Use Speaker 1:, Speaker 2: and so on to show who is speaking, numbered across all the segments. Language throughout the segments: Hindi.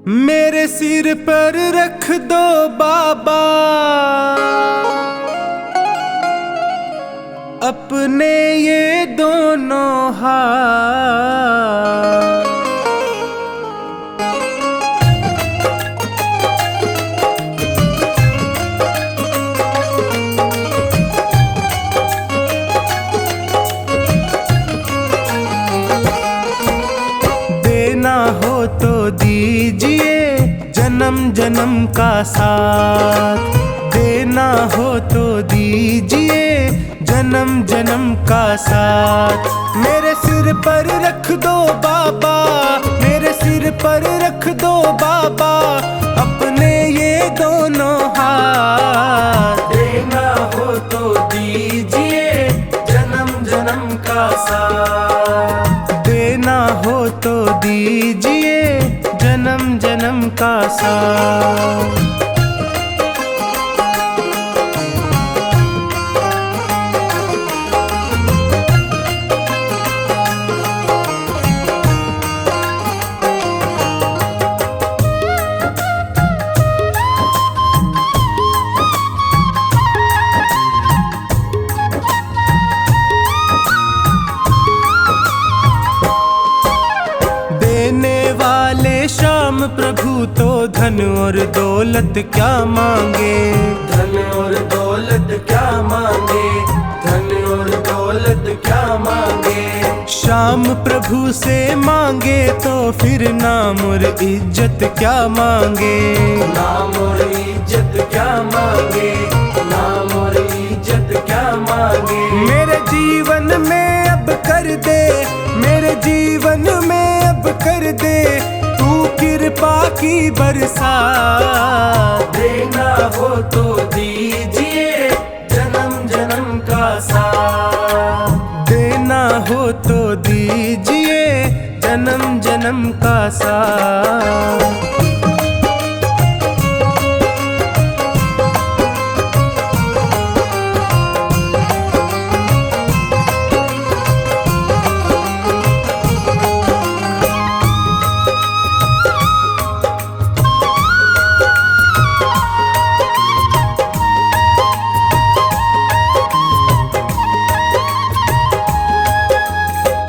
Speaker 1: मेरे सिर पर रख दो बाबा अपने ये दोनों हाथ। देना हो तो दीजिए जन्म जन्म का साथ, देना हो तो दीजिए जन्म जन्म का साथ। मेरे सिर पर रख दो बाबा, मेरे सिर पर रख दो बाबा अपने ये दोनों हाथ। देना हो तो दीजिए जन्म जन्म का साथ, देना हो तो दीजिए जन्म जन्म का साथ। श्याम प्रभु तो धन और दौलत क्या मांगे,
Speaker 2: धन और दौलत क्या मांगे, धन और दौलत क्या मांगे।
Speaker 1: श्याम प्रभु से मांगे तो फिर नाम और इज्जत क्या मांगे,
Speaker 2: नाम और इज्जत क्या मांगे, नाम और इज्जत क्या मांगे।
Speaker 1: मेरे जीवन में अब कर दे, मेरे जीवन में अब कर दे तू कृपा की बरसात।
Speaker 2: देना हो तो दीजिए जन्म जन्म का साथ,
Speaker 1: देना हो तो दीजिए जन्म जन्म का साथ।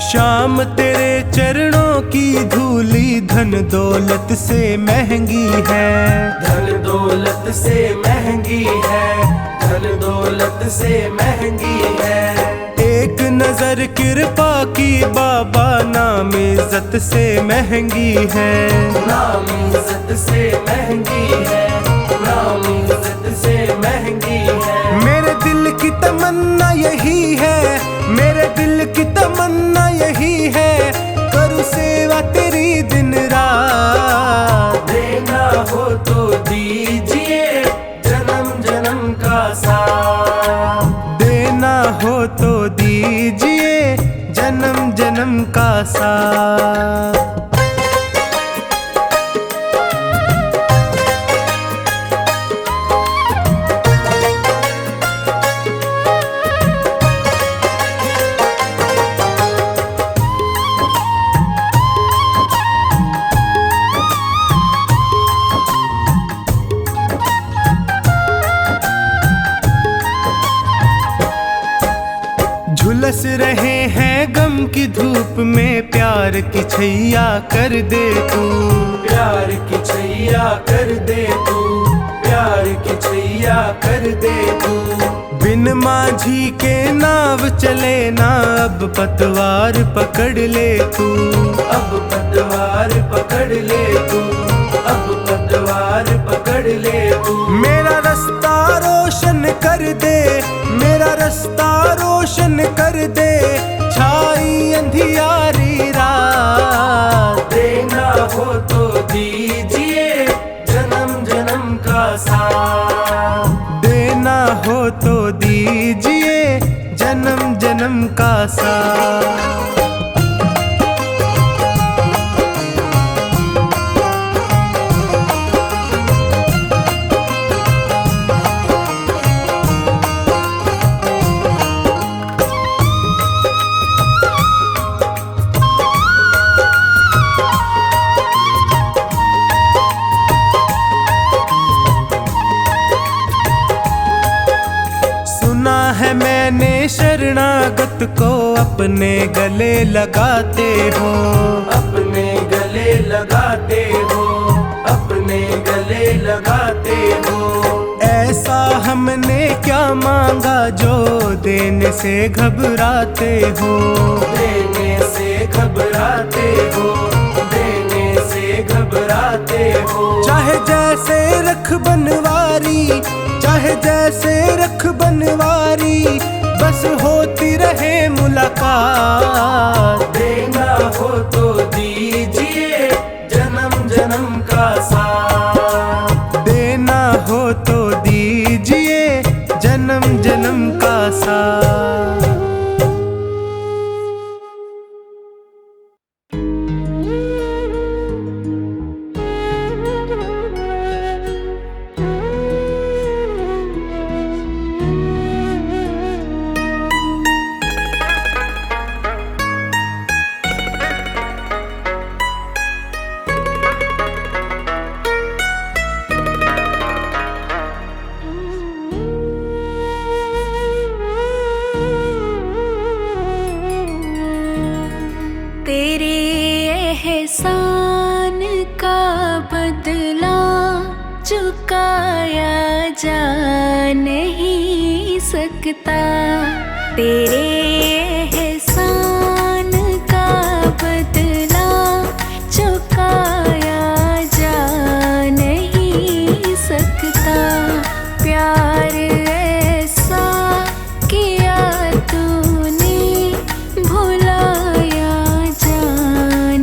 Speaker 1: श्याम तेरे चरणों की धूली धन दौलत से महंगी है,
Speaker 2: धन दौलत से महंगी है, धन दौलत से महंगी है।
Speaker 1: एक नजर कृपा की बाबा नाम इज्जत से महंगी है,
Speaker 2: नाम इज्जत से महंगी है, नाम इज्जत से महंगी है।
Speaker 1: मेरे दिल की तमन्ना यही है, मेरे दिल की तमन्ना यही है करूँ सेवा तेरी दिन रात।
Speaker 2: देना हो तो दीजिए जन्म जन्म का साथ,
Speaker 1: देना हो तो दीजिए जन्म जन्म का साथ। झुलस रहे हैं गम की धूप में प्यार की छैया कर दे तू,
Speaker 2: प्यार की छैया कर दे तू, प्यार की छैया कर दे तू।
Speaker 1: बिन माझी के नाव चले ना अब पतवार पकड़ ले तू,
Speaker 2: अब पतवार पकड़ ले तू, अब पतवार पकड़ ले तू।
Speaker 1: मेरा रास्ता रोशन कर दे, मेरा रास्ता रोशन कर दे छाई अंधियारी रात।
Speaker 2: देना हो तो दीजिए जन्म जन्म का साथ,
Speaker 1: देना हो तो दीजिए जन्म जन्म का साथ। मैंने शरणागत को अपने गले लगाते हो,
Speaker 2: अपने गले लगाते हो, अपने गले लगाते हो।
Speaker 1: ऐसा हमने क्या मांगा जो देने से घबराते हो,
Speaker 2: देने से घबराते हो, देने से घबराते हो।
Speaker 1: चाहे जैसे रख बनवारी, चाहे जैसे रख बनवारी, बस होती रहे मुलाकात।
Speaker 2: देना हो तो दीजिए जन्म जन्म का साथ,
Speaker 1: देना हो तो दीजिए जन्म जन्म का साथ।
Speaker 3: तेरे एहसान का बदला चुकाया जा नहीं सकता। तेरे एहसान का बदला चुकाया जा नहीं सकता। प्यार ऐसा किया तूने भुलाया जा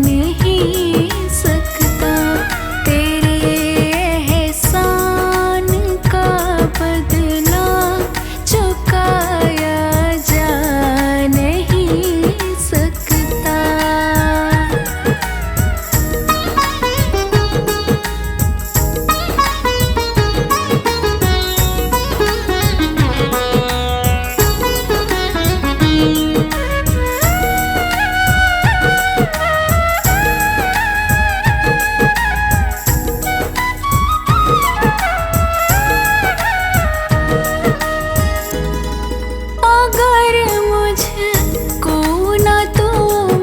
Speaker 3: नहीं सकता। तेरे एहसान का बदला चुकाया जा नहीं सकता। अगर मुझको न तू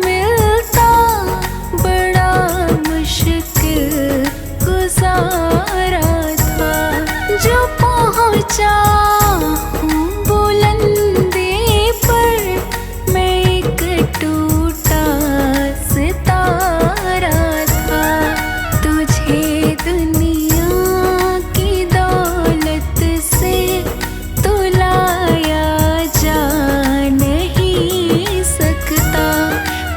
Speaker 3: मिलता, बड़ा मुश्किल गुजारा था। जो पहुँचा हूँ बुलंदी पर, मैं एक टूटा सितारा था। तुझे दुनिया की दौलत से तुलाया जा नहीं सकता।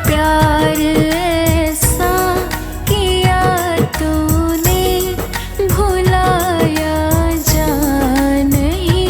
Speaker 3: प्यार ऐसा किया तूने भुलाया जा नहीं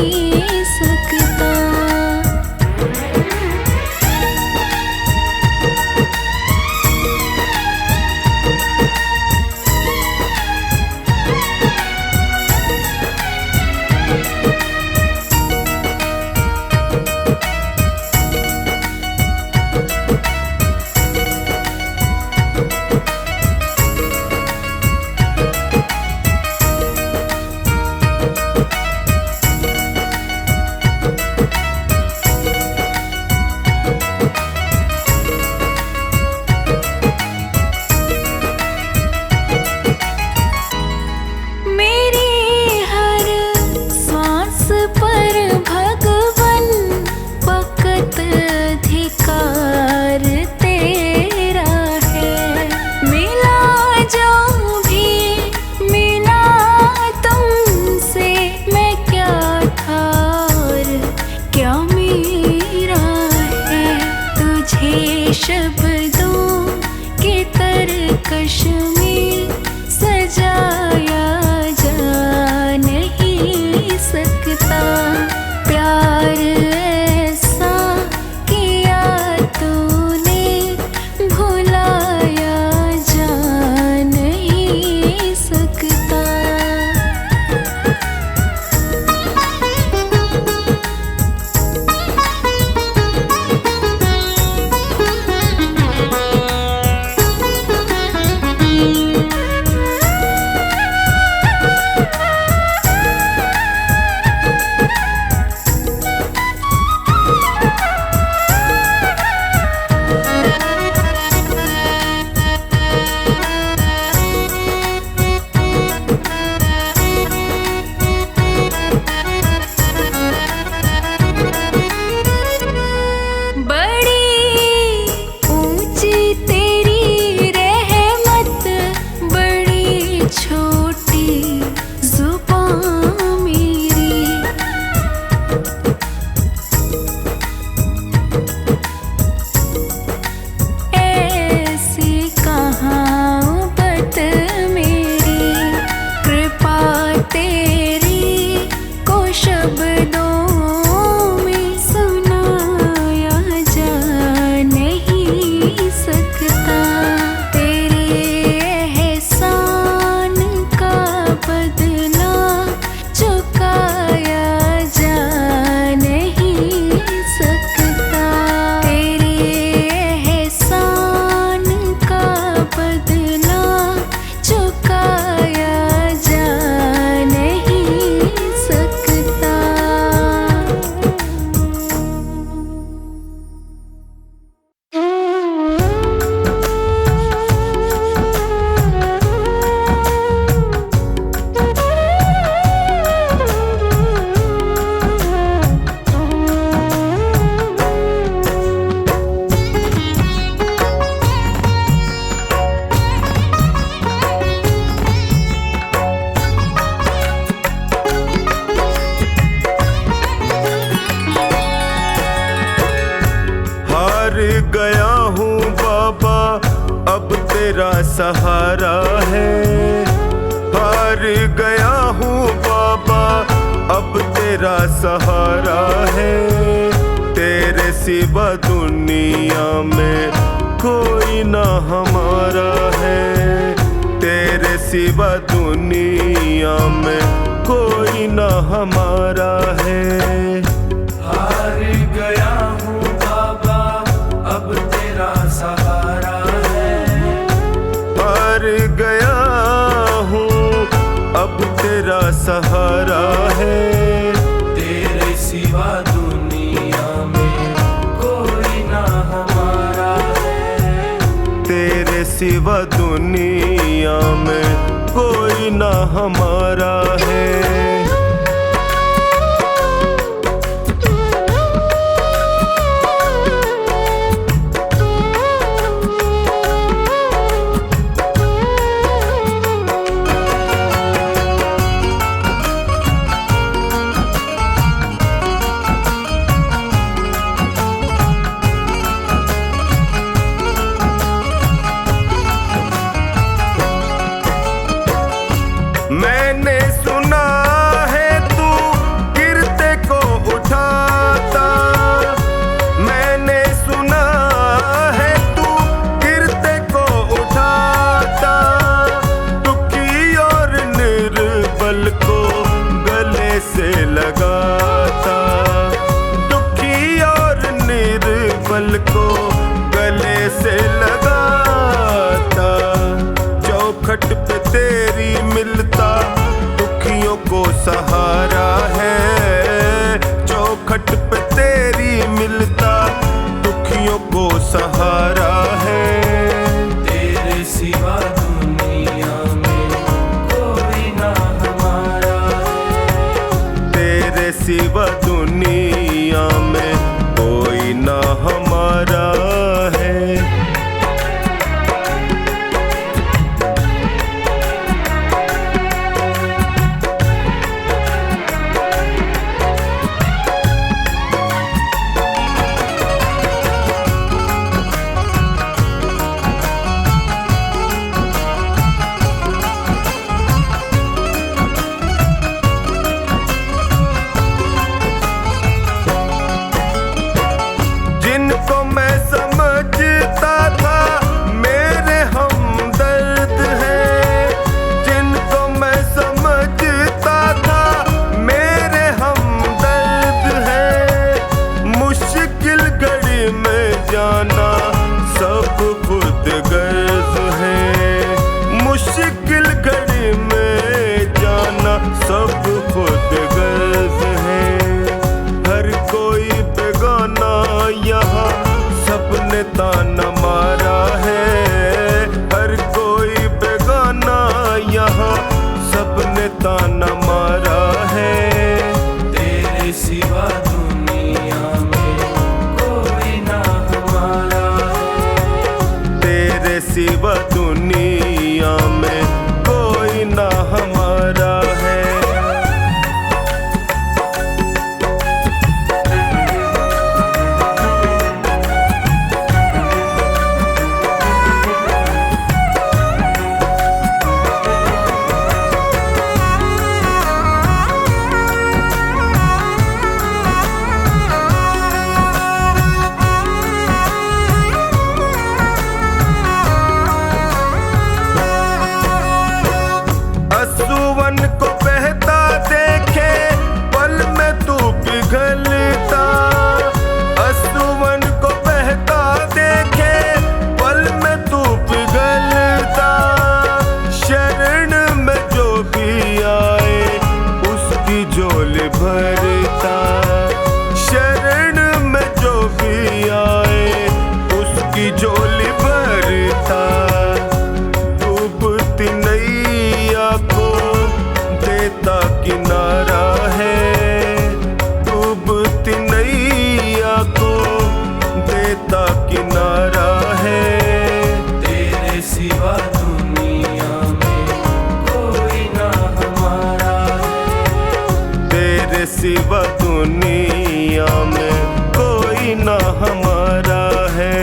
Speaker 4: सहारा है। हार गया हूँ बाबा अब तेरा सहारा है। तेरे सिवा दुनिया में कोई ना हमारा है। तेरे सिवा दुनिया में कोई ना हमारा है।
Speaker 2: हार गया हूँ बाबा अब तेरा सहारा है।
Speaker 4: हार गया हूँ अब तेरा सहारा है।
Speaker 2: तेरे सिवा दुनिया में कोई ना हमारा है।
Speaker 4: तेरे सिवा दुनिया में कोई ना हमारा है। मैंने सुना है तू गिरते को उठाता। मैंने सुना है तू गिरते को उठाता। दुखी और निर्बल को गले से लगाता। दुखी और निर्बल को गले से लगाता। चौखट पे तेरी मिलता दुखियों को सहारा है। चौखट पे तेरी मिलता दुखियों को सहारा है।
Speaker 2: तेरे सिवा दुनिया में कोई ना हमारा है।
Speaker 4: तेरे सिवा दुनिया में कोई ना हमारा है। जिनको मैं समझता था मेरे हमदर्द हैं। जिनको मैं समझता था मेरे हमदर्द हैं। मुश्किल घड़ी में जाना सब खुद गर्ज है। मुश्किल घड़ी में जाना सब खुद गर्ज है। हर कोई बेगाना यहाँ सबने ताना मारा है। हर कोई बेगाना यहाँ सबने ताना मारा है।
Speaker 2: तेरे सिवा दुनिया में कोई ना हमारा है।
Speaker 4: तेरे सिवा दुनिया में कोई ना हमारा है। असुवन को बहता देखे पल में तू पिघलता। असुवन को बहता देखे पल में तू पिघलता। शरण में जो भी आए उसकी झोली भरता। शरण में जो भी आए उसकी झोली भरता। डूबती नैया को देता किनारा है। डूबती नैया को देता किनारा है।
Speaker 2: तेरे सिवा दुनिया में कोई ना हमारा है।
Speaker 4: तेरे सिवा दुनिया में कोई ना हमारा है।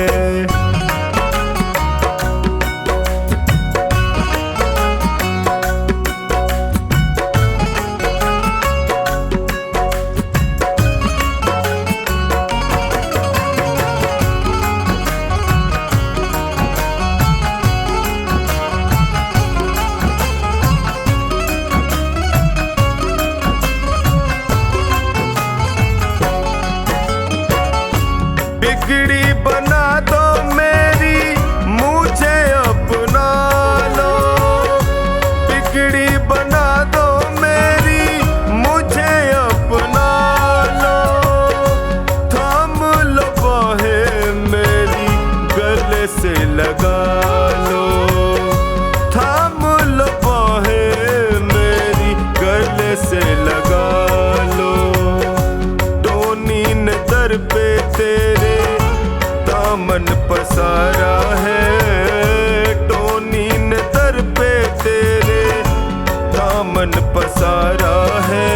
Speaker 4: मन पसारा है।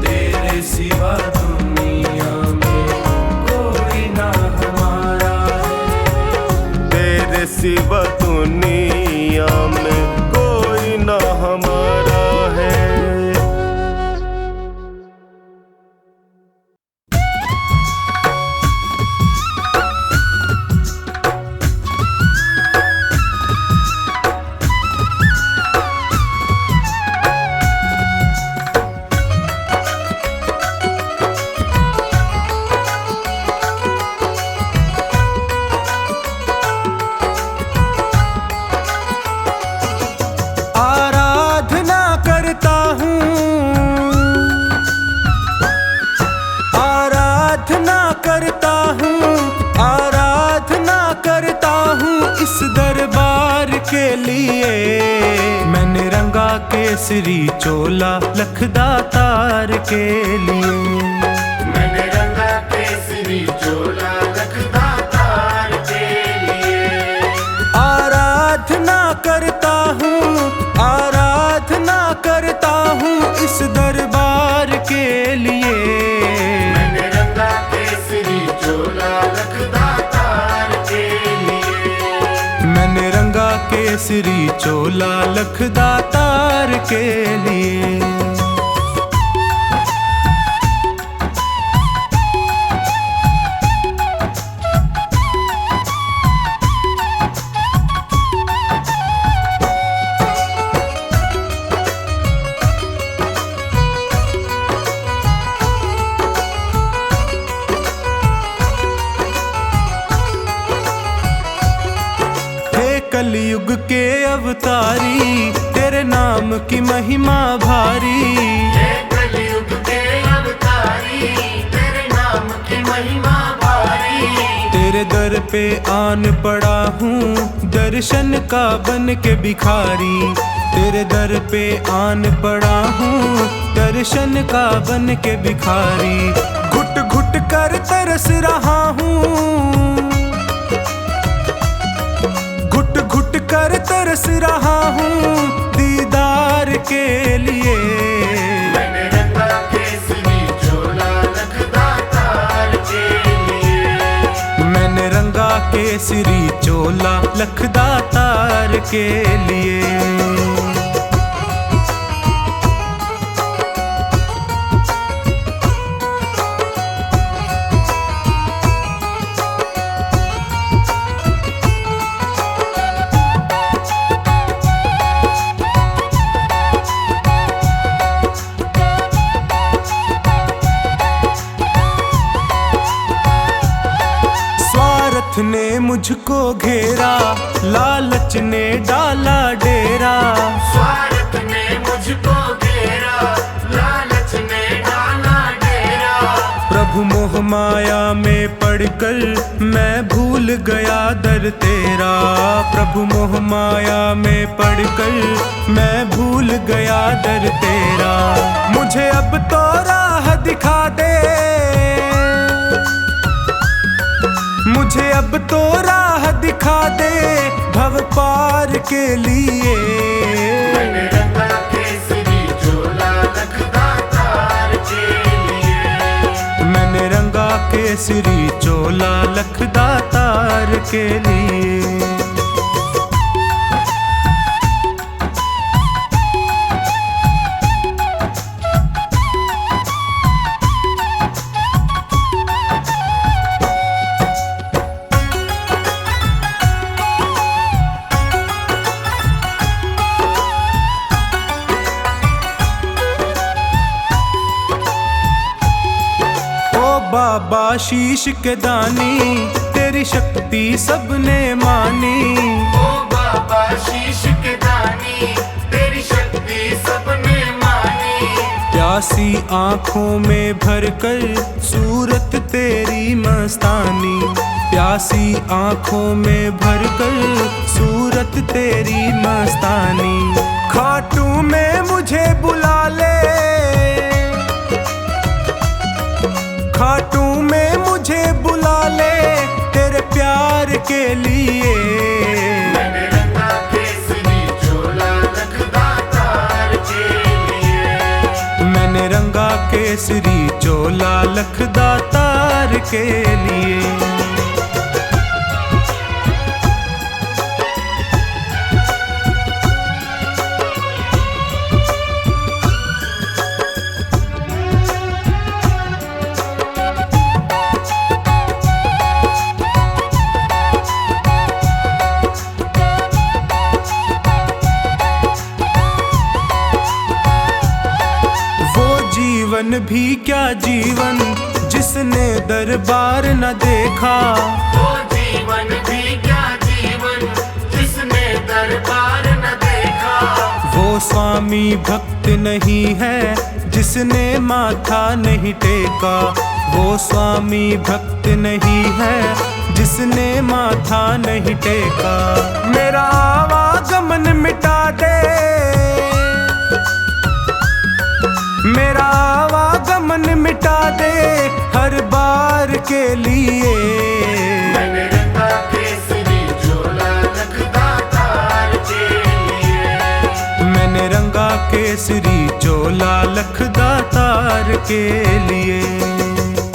Speaker 2: तेरे सिवा दुनिया में कोई ना हमारा है।
Speaker 4: तेरे सिवा दुनिया में कोई ना हमारा है।
Speaker 1: आराधना करता हूँ, आराधना करता हूँ, आराधना करता हूँ इस दरबार के लिए। मैंने रंगा केसरी चोला लखदातार के लिए।
Speaker 2: मैंने रंगा केसरी चोला लखदातार के लिए।
Speaker 1: आराधना करता हूँ, आराधना करता हूँ इस दरबार के लिए।
Speaker 2: मैंने रंगा केसरी चोला लखदातार के लिए।
Speaker 1: मैंने रंगा केसरी चोला लखदातार के लिए। कलयुग के अवतारी तेरे नाम की महिमा भारी।
Speaker 2: हे कलयुग के अवतारी तेरे नाम की महिमा भारी।
Speaker 1: तेरे दर पे आन पड़ा हूँ दर्शन का बन के भिखारी। तेरे दर पे आन पड़ा हूँ दर्शन का बन के भिखारी। घुट घुट कर तरस रहा हूँ, घुट घुट कर तरस रहा हूँ दीदार के लिए।
Speaker 2: मैंने रंगा केसरी चोला लखदातार के लिए।
Speaker 1: मैंने रंगा केसरी चोला लखदातार के लिए। ने मुझको घेरा, लालच ने डाला डेरा।
Speaker 2: स्वार्थ ने मुझको घेरा, लालच ने डाला डेरा।
Speaker 1: प्रभु मोह माया में पड़कर मैं भूल गया दर तेरा। प्रभु मोह माया में पड़कर मैं भूल गया दर तेरा। मुझे अब तो राह दिखा दे, मुझे अब तो राह दिखा दे भव पार के लिए।
Speaker 2: मैंने रंगा केसरी चोला लखदातार के लिए।
Speaker 1: मैंने रंगा केसरी चोला लखदातार के लिए। बाबा शीश के दानी तेरी शक्ति सबने मानी।
Speaker 2: ओ बाबा शीश के दानी तेरी शक्ति सबने मानी।
Speaker 1: प्यासी आँखों में भरकर सूरत तेरी मस्तानी। प्यासी आँखों में भरकर सूरत तेरी मस्तानी। खाटू में मुझे बुला ले, खाटू में मुझे बुला ले तेरे प्यार के लिए।
Speaker 2: मैंने रंगा केसरी चोला लखदातार के
Speaker 1: केसरी चोला लखदातार के लिए। जीवन भी क्या जीवन जिसने दरबार न देखा,
Speaker 2: वो जीवन भी क्या जीवन जिसने दरबार न देखा।
Speaker 1: वो स्वामी भक्त नहीं है जिसने माथा नहीं टेका, वो स्वामी भक्त नहीं है जिसने माथा नहीं टेका। मेरा आवागमन मिटा दे, मेरा आवागमन मिटा दे हर बार के लिए।
Speaker 2: मैंने रंगा केसरी चोला लखदातार के लिए।
Speaker 1: मैंने रंगा केसरी चोला लखदातार के लिए।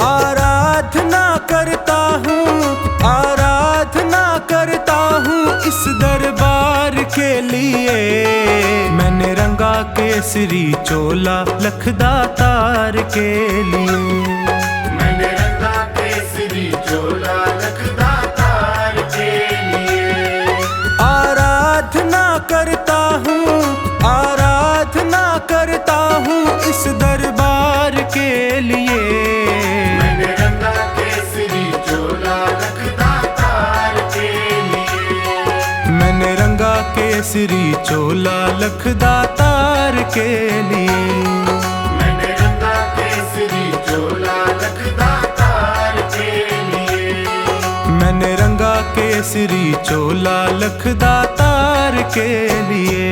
Speaker 1: आराधना करता हूँ, आराधना करता हूँ इस दरबार के लिए। मैंने रंगा केसरी चोला लखदातार के लिए।
Speaker 2: मैंने रंगा केसरी चोला लखदातार के लिए।
Speaker 1: आराधना करता हूँ, आराधना करता हूँ इस दरबार के लिए।
Speaker 2: मैंने रंगा केसरी चोला लखदातार के लिए।
Speaker 1: मैंने रंगा केसरी चोला लखदातार के लिए।
Speaker 2: मैंने रंगा केसरी चोला लखदातार के लिए।
Speaker 1: मैंने रंगा केसरी चोला लखदातार के लिए।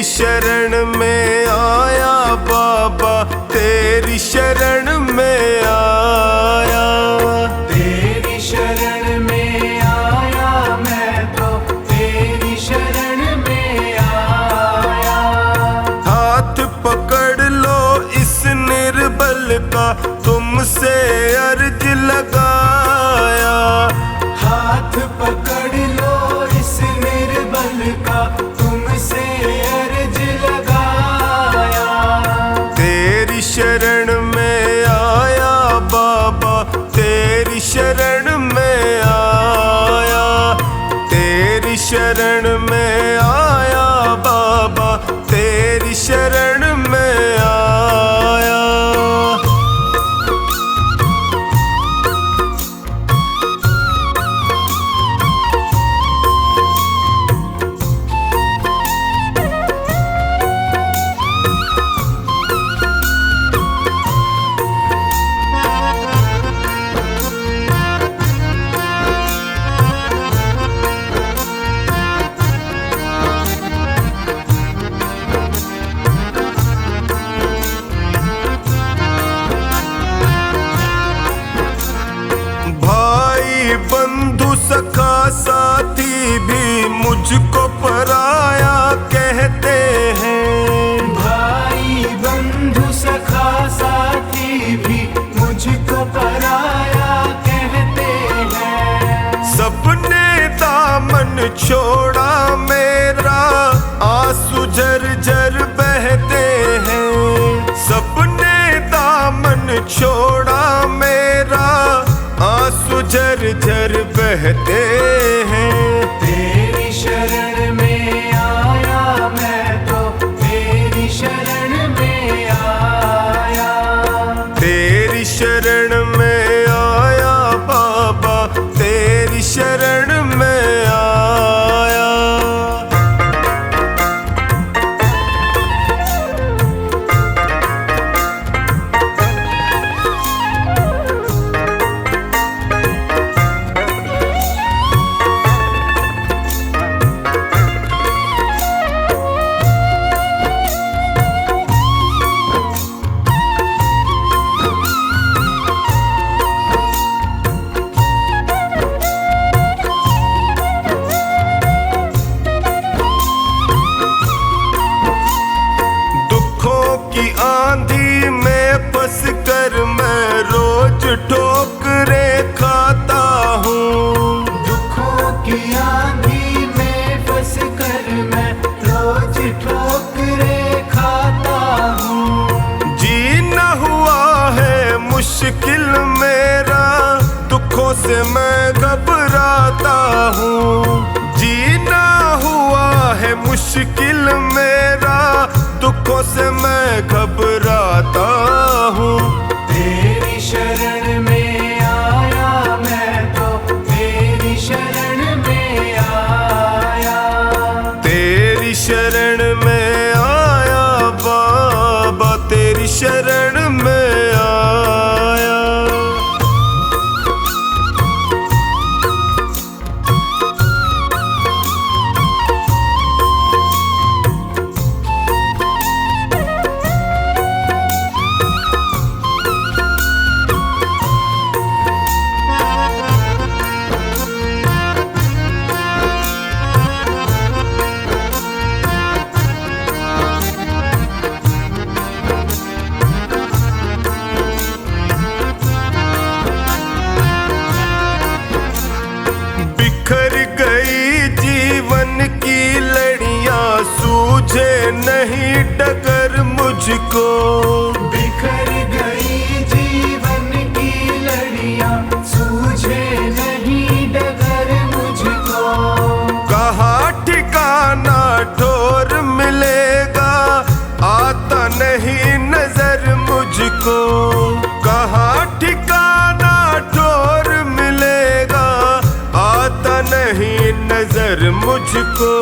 Speaker 4: शरण में आया बाबा, तेरी शरण में आया।
Speaker 1: तेरी शरण में आया मैं तो, तेरी शरण में आया।
Speaker 4: हाथ पकड़ लो इस निर्बल का, तुमसे अर्ज लगाया।
Speaker 1: हाथ पकड़ लो इस निर्बल का, तुमसे अर्ज लगाया।
Speaker 4: तेरी शरण में आया बाबा, तेरी शरण में आया। तेरी शरण में आया बाबा, तेरी शरण में आया। बंधु सखा साथी भी मुझको पराया कहते हैं।
Speaker 1: भाई बंधु सखा साथी भी मुझको पराया कहते हैं।
Speaker 4: सबने दामन छोड़ा मेरा, आंसू झरझर बहते हैं। सबने दामन छोड़ा मेरा, आंसू झरझर बहते हैं।
Speaker 1: तेरी शरण में आया मैं तो, तेरी शरण में आया।
Speaker 4: तेरी शरण में आया बाबा, तेरी शरण में आया। घबराता हूँ। जीना हुआ है मुश्किल मेरा, दुखों से मैं घबराता हूँ।
Speaker 2: तेरी शरण में आया मैं तो, तेरी शरण में आया।
Speaker 4: तेरी शरण में आया बाबा, तेरी शरण में आया। बिखर गई जीवन की लड़ियां, सूझे नहीं डगर मुझको।
Speaker 2: बिखर गई जीवन की लड़ियां, सूझे नहीं डगर मुझको।
Speaker 4: कहाँ ठिकाना ठोर मिलेगा, आता नहीं नजर मुझको। कहाँ ठिकाना ठोर मिलेगा, आता नहीं नजर मुझको।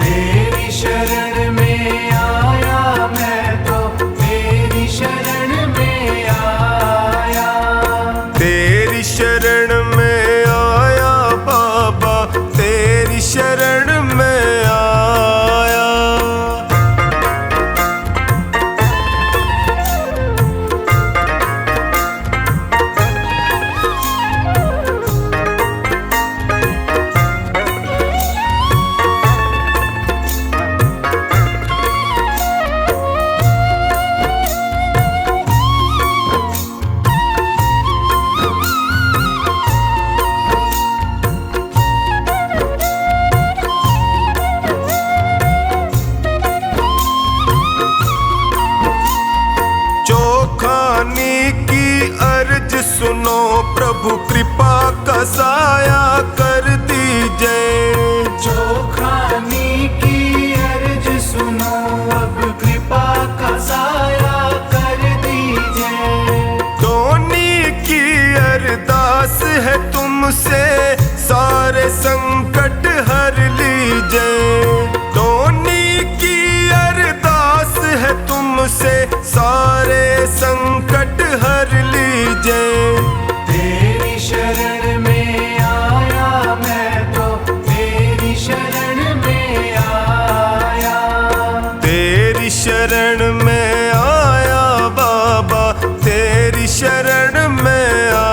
Speaker 2: तेरी शरण में आया मैं तो, तेरी शरण में आया।
Speaker 4: तेरी शरण में आया बाबा, तेरी शरण में आया। चौखानी की अर्ज सुनो प्रभु, कृपा का साया कर दीजिए।
Speaker 2: चौखानी की अर्ज सुनो, अब कृपा का साया कर दीजिए।
Speaker 4: धोनी की अरदास है तुमसे, सारे संकट हर लीजिए। धोनी की अरदास है तुमसे, सारे संकट हर लीजिए।
Speaker 2: तेरी शरण में आया मैं तो, तेरी शरण में आया।
Speaker 4: तेरी शरण में आया बाबा, तेरी शरण में आया।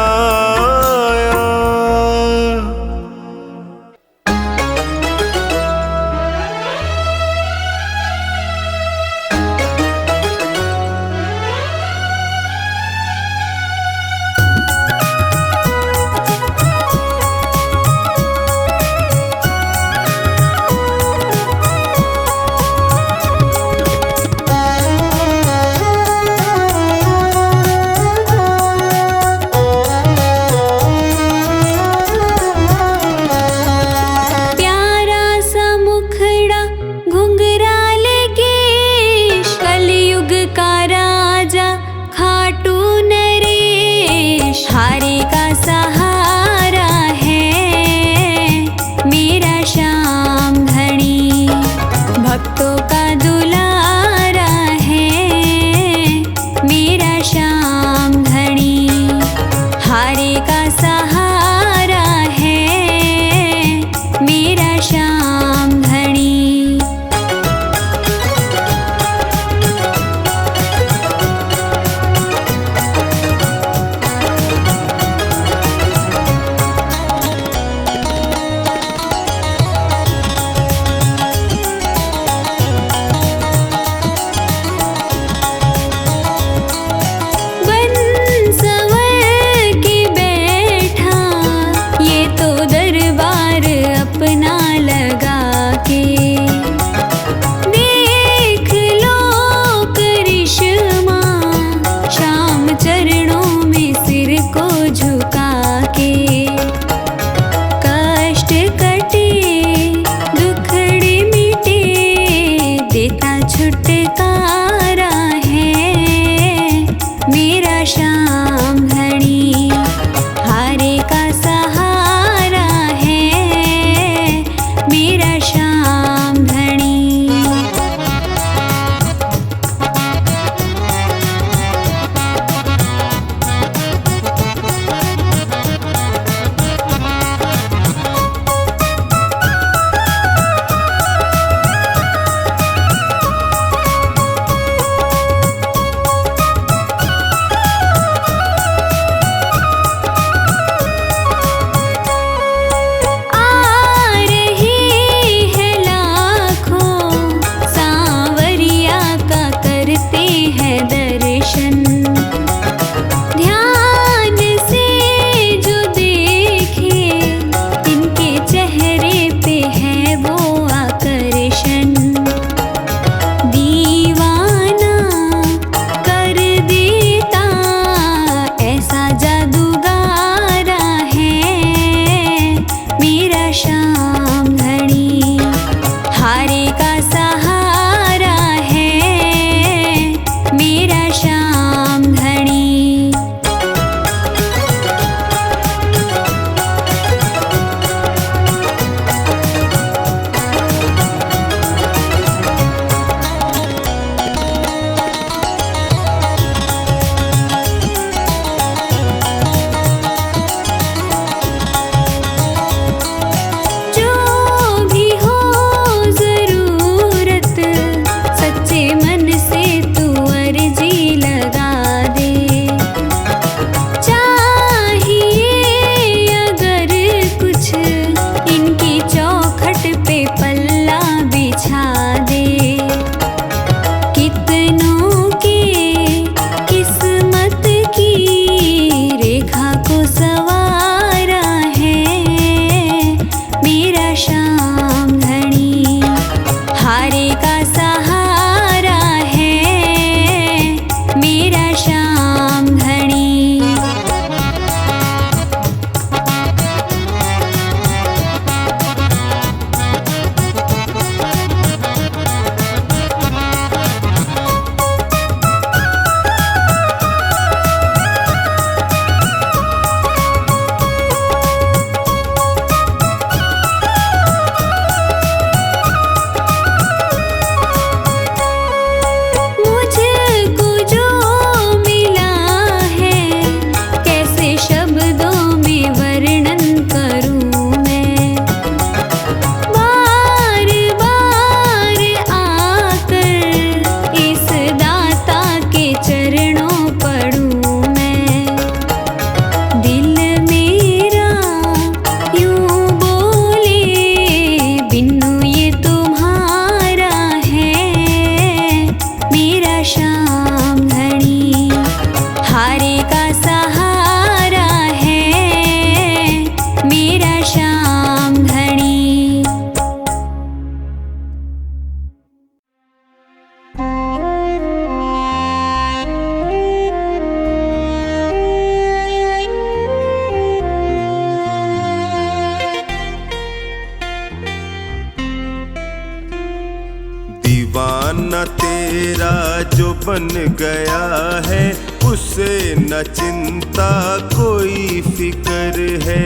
Speaker 4: तेरा जो बन गया है, उसे न चिंता कोई फिक्र है।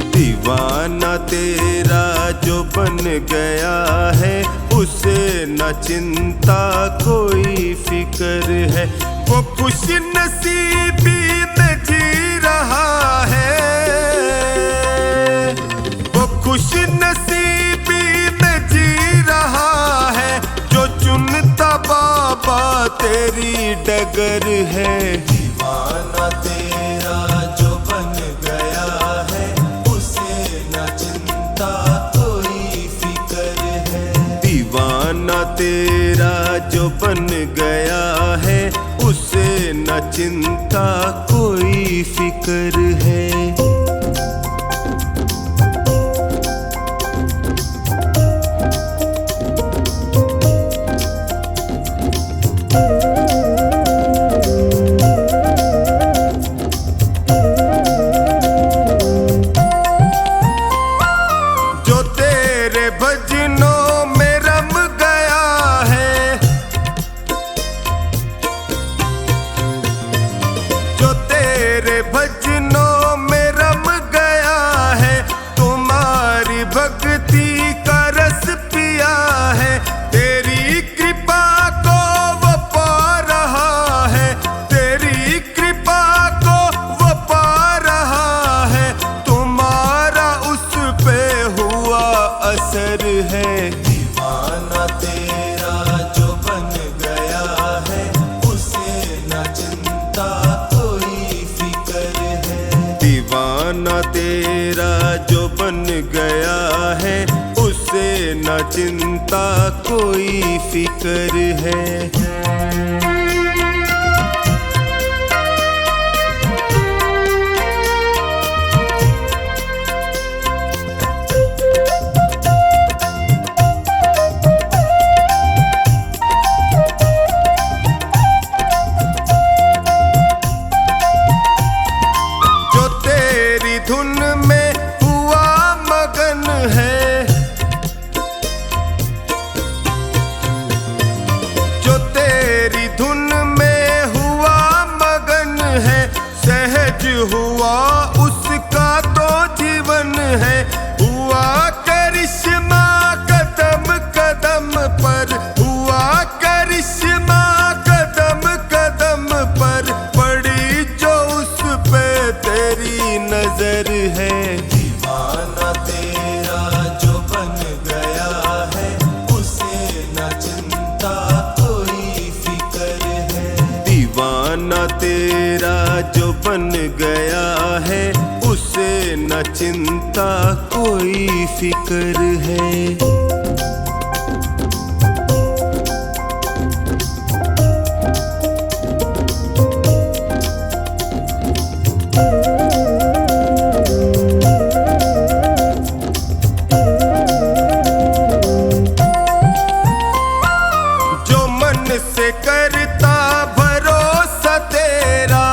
Speaker 4: दीवाना तेरा जो बन गया है, उसे न चिंता कोई फिक्र है। वो खुश नसीबी में जी रहा है, वो खुश नसीबी में जी रहा है, जो चुनता बाबा तेरी डगर है। दीवाना तेरा जो बन गया है, उसे न चिंता कोई फिक्र है। दीवाना तेरा जो बन गया है, उसे न चिंता कोई फिक्र है। जो तेरे भजनों में रम गया है, जो तेरे भजनों में रम गया है, तुम्हारी भक्ति का रस पिया है। तेरी कृपा को वो पा रहा है, तेरी कृपा को वो पा रहा है, तुम्हारा उस पे हुआ असर है। दीवाना तेरा जो बन गया है, उसे न चिंता कोई फिक्र है। दीवाना तेरा जो बन गया है, उसे न चिंता कोई फिक्र है। जो तेरी धुन में हुआ मगन है, जो तेरी धुन में हुआ मगन है, सहज हुआ उसका तो जीवन है। हुआ करिश्मा कदम कदम पर, हुआ करिश्मा कदम कदम पर, पड़ी जो उस पे तेरी नजर है। दीवाना तेरा जो बन गया है, उसे न चिंता कोई फिक्र है। दीवाना तेरा जो बन गया है, उसे न चिंता कोई फिक्र है। जो मन से करता भरोसा तेरा,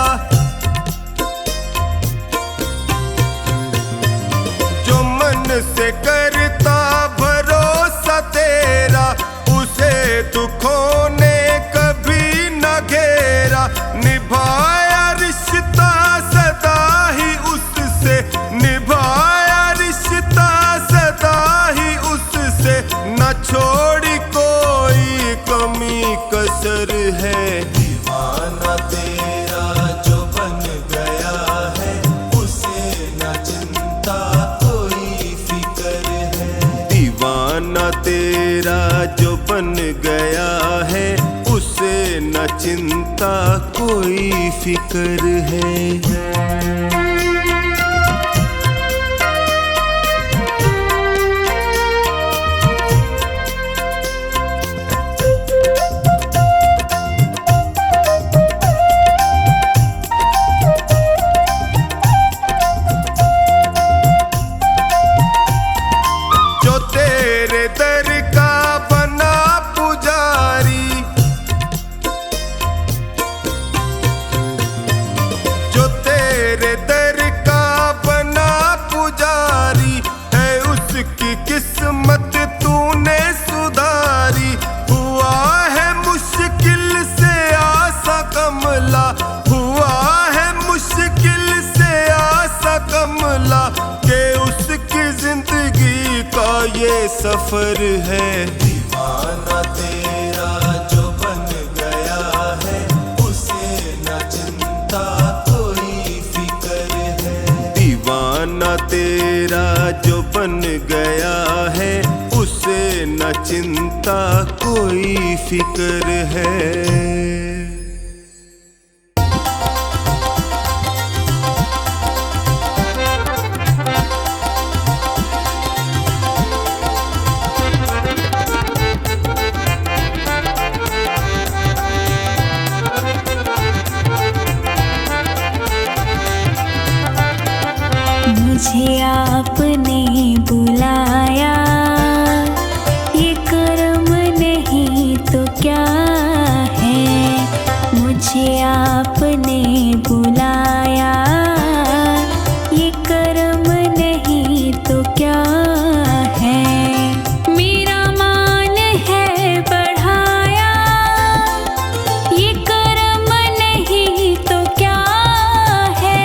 Speaker 4: जो मन से करता भरोसा तेरा, उसे दुखों ने कभी न घेरा। निभाया रिश्ता सदा ही उससे, निभाया रिश्ता सदा ही उससे, न छोड़ी कोई कमी कसर है। दीवाना तेरा जो बन गया है, उसे न चिंता कोई फिक्र है। दीवाना तेरा जो बन गया है, उसे न चिंता कोई फिक्र है। जो तेरे दर का बना पुजारी, जो तेरे दर सफर है। दीवाना तेरा जो बन गया है, उसे न चिंता कोई फिक्र है। दीवाना तेरा जो बन गया है, उसे न चिंता कोई फिक्र है।
Speaker 3: मुझे आपने बुलाया, ये कर्म नहीं तो क्या है। मुझे आपने बुलाया, ये कर्म नहीं तो क्या है। मेरा मान है बढ़ाया, ये कर्म नहीं तो क्या है।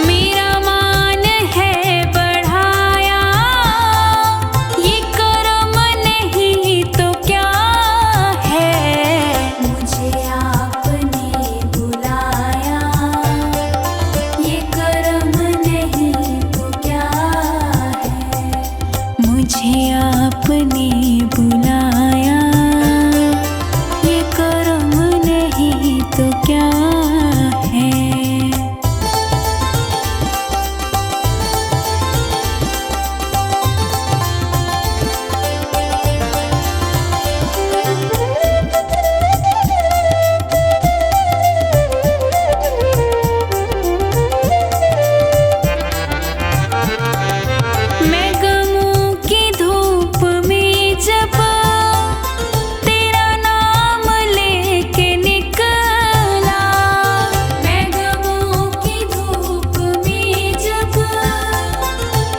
Speaker 3: मेरा मान है बढ़ाया, ये कर्म नहीं तो क्या है। मुझे आपने बुलाया, ये कर्म नहीं तो क्या है। मुझे आपने बुलाया, ये कर्म नहीं तो क्या है। मैं गमों की धूप में जब तेरा नाम लेके निकला। मैं गमों की धूप में जब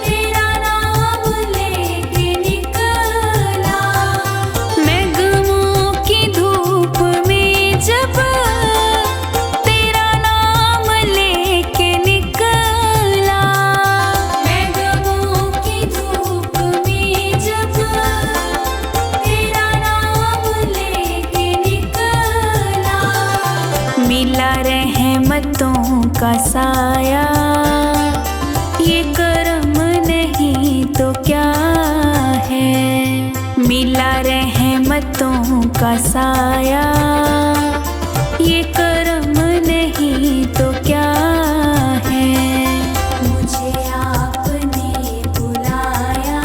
Speaker 3: तेरा नाम लेके निकला। मैं गमों की धूप में जब तेरा नाम लेके निकला। मैं गमों की धूप में जब तेरा नाम लेके निकला। मिला रहमतों का साया, ये कर्म नहीं तो क्या है। मिला रहमतों का साया, ये कर्म नहीं तो क्या है। मुझे आपने बुलाया,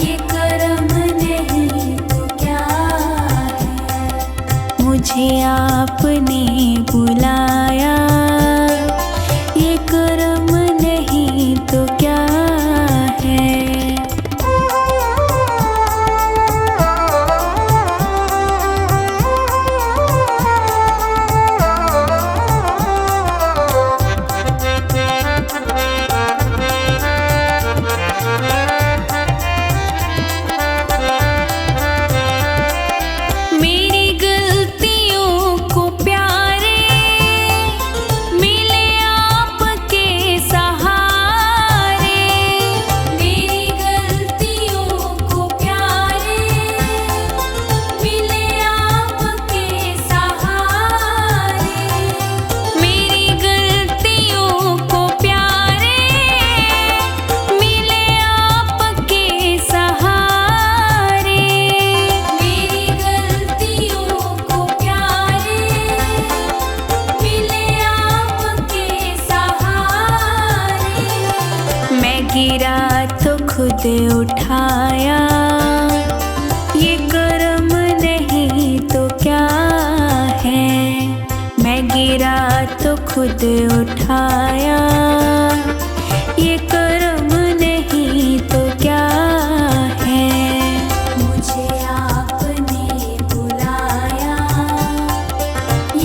Speaker 3: ये कर्म नहीं तो क्या है। मुझे आपने बुलाया, ये कर्म नहीं तो क्या है। मेरी गलतियों को प्यारे मिले आपके सहारे। मेरी गलतियों को प्यारे मिले आपके सहारे। मेरी गलतियों को प्यारे मिले आपके सहारे। मेरी गलतियों को प्यारे मिले आपके सहारे। मैं गिरा तो खुद उठाया, ये कर्म नहीं तो क्या है। मैं गिरा तो खुद उठाया, ये कर्म नहीं तो क्या है। मुझे आपने बुलाया,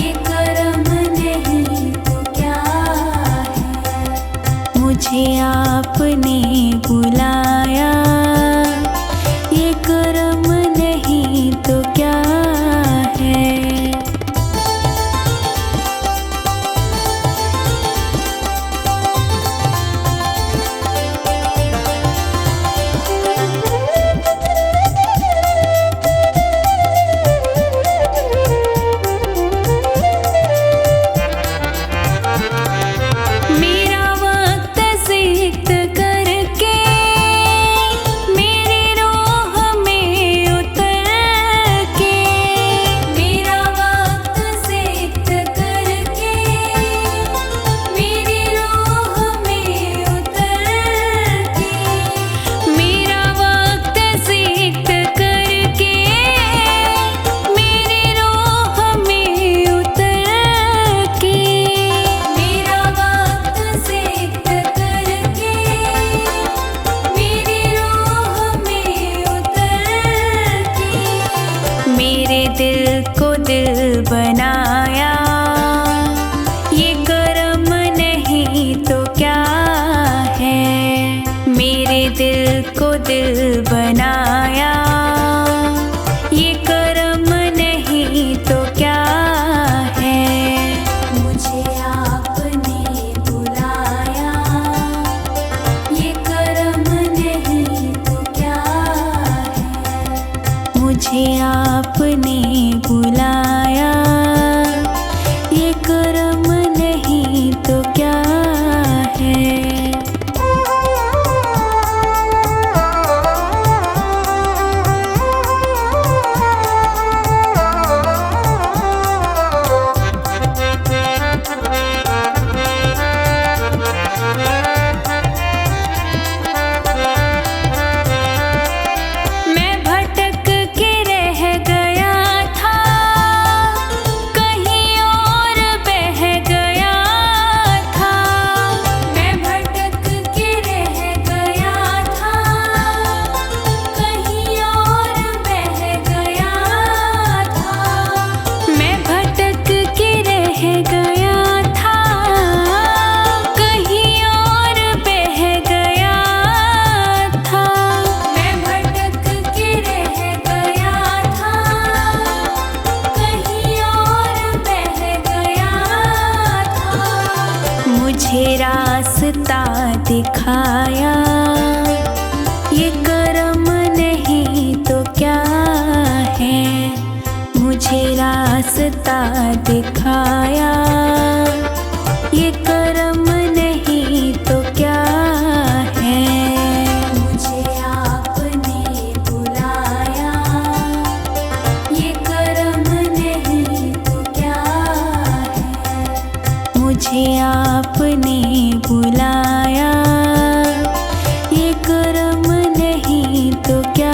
Speaker 3: ये कर्म नहीं तो क्या है। मुझे आपने बुलाया, ये कर्म नहीं तो क्या है। मुझे रास्ता दिखाया, ये कर्म नहीं तो क्या है। मुझे रास्ता दिखाया, ये कर्म नहीं तो क्या है। मुझे आपने बुलाया, ये कर्म नहीं तो क्या है। मुझे आपने बुलाया, ये कर्म नहीं तो क्या